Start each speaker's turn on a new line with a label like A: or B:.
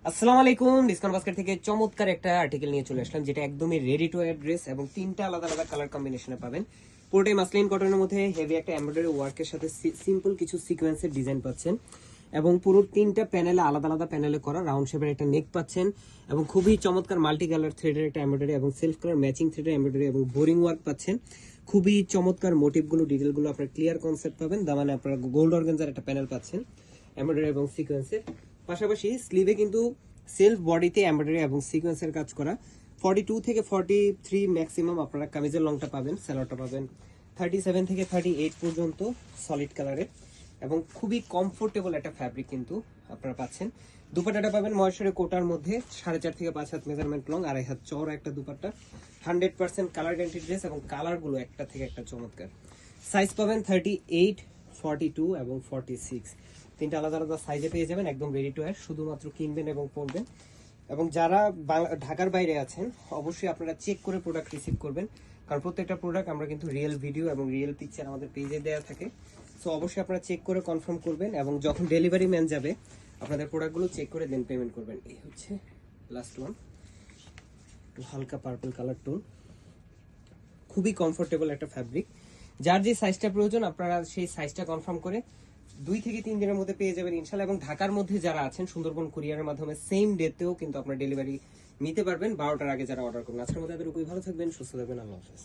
A: আসসালামু আলাইকুম। Discount basket থেকে চমৎকার একটা আর্টিকেল নিয়ে চলে আসলাম, যেটা একদমই রেডি টু ওয়্যার ড্রেস এবং তিনটা আলাদা আলাদা কালার কম্বিনেশনে পাবেন। পুরোটাই মাসলিন কটনের মধ্যে হেভি একটা এমব্রয়ডারি ওয়ার্কের সাথে সিম্পল কিছু সিকোয়েন্সের ডিজাইন পাচ্ছেন এবং পুরো তিনটা প্যানেলে আলাদা আলাদা প্যানেলে করা রাউন্ড শেপের একটা নেক পাচ্ছেন এবং খুবই চমৎকার মাল্টি কালার থ্রেডের একটা এমব্রয়ডারি এবং সেলফ কালার ম্যাচিং থ্রেডের এমব্রয়ডারি এবং বোরিং ওয়ার্ক পাচ্ছেন। খুবই চমৎকার মোটিভগুলো ডিটেলগুলো আপনার ক্লিয়ার কনসেপ্ট পাবেন। দামানে আপনারা গোল্ড অর্গানজার একটা প্যানেল পাচ্ছেন এমব্রয়ডারি এবং সিকোয়েন্সের পাশাপাশি স্লিভে কিন্তু সেলফ বডিতে এমব্রয়ডারি এবং সিকোয়েন্সের কাজ করা। 42 থেকে 43 ম্যাক্সিমাম আপনারা কামিজের লংটা পাবেন, স্যালোয়ারটা পাবেন 37 থেকে 38 পর্যন্ত সলিড কালারের এবং খুবই কমফোর্টেবল একটা ফ্যাব্রিক কিন্তু আপনারা পাচ্ছেন। দুপাট্টাটা পাবেন মহেশ্বরী কোটার মধ্যে 4.5 থেকে 5 হাত মেজারমেন্ট লং, 2.5 হাত চওড়া একটা দুপাট্টা। 100% কালার গ্যারান্টি ড্রেস এবং কালারগুলো একটা থেকে একটা চমৎকার। সাইজ পাবেন 38, 42 এবং 46, তিনটা আলাদা আলাদা সাইজে পেয়ে যাবেন। একদম রেডি টু ওয়্যার, শুধুমাত্র কিনবেন এবং পরবেন। এবং যারা ঢাকার বাইরে আছেন অবশ্যই আপনারা চেক করে প্রোডাক্ট রিসিভ করবেন, কারণ প্রত্যেকটা প্রোডাক্ট আমরা কিন্তু রিয়েল ভিডিও এবং রিয়েল পিকচার আমাদের পেজে দেওয়া থাকে। সো অবশ্যই আপনারা চেক করে কনফার্ম করবেন এবং যখন ডেলিভারি ম্যান যাবে আপনাদের প্রোডাক্টগুলো চেক করে দেন পেমেন্ট করবেন। এই হচ্ছে লাস্ট ওয়ান, একটু হালকা পার্পল কালার টোন, খুবই কমফোর্টেবল একটা ফ্যাব্রিক। যার যে সাইজটা প্রয়োজন আপনারা সেই সাইজটা কনফার্ম করে 2 থেকে 3 দিনের মধ্যে পেয়ে যাবেন ইনশাল্লাহ। এবং ঢাকার মধ্যে যারা আছেন সুন্দরবন কুরিয়ারের মাধ্যমে সেম ডেতেও কিন্তু আপনারা ডেলিভারি নিতে পারবেন 12টার আগে যারা অর্ডার করবেন। আজকের মধ্যে এতটুকুই, ভালো থাকবেন, সুস্থ থাকবেন, আল্লাহ হাফেজ।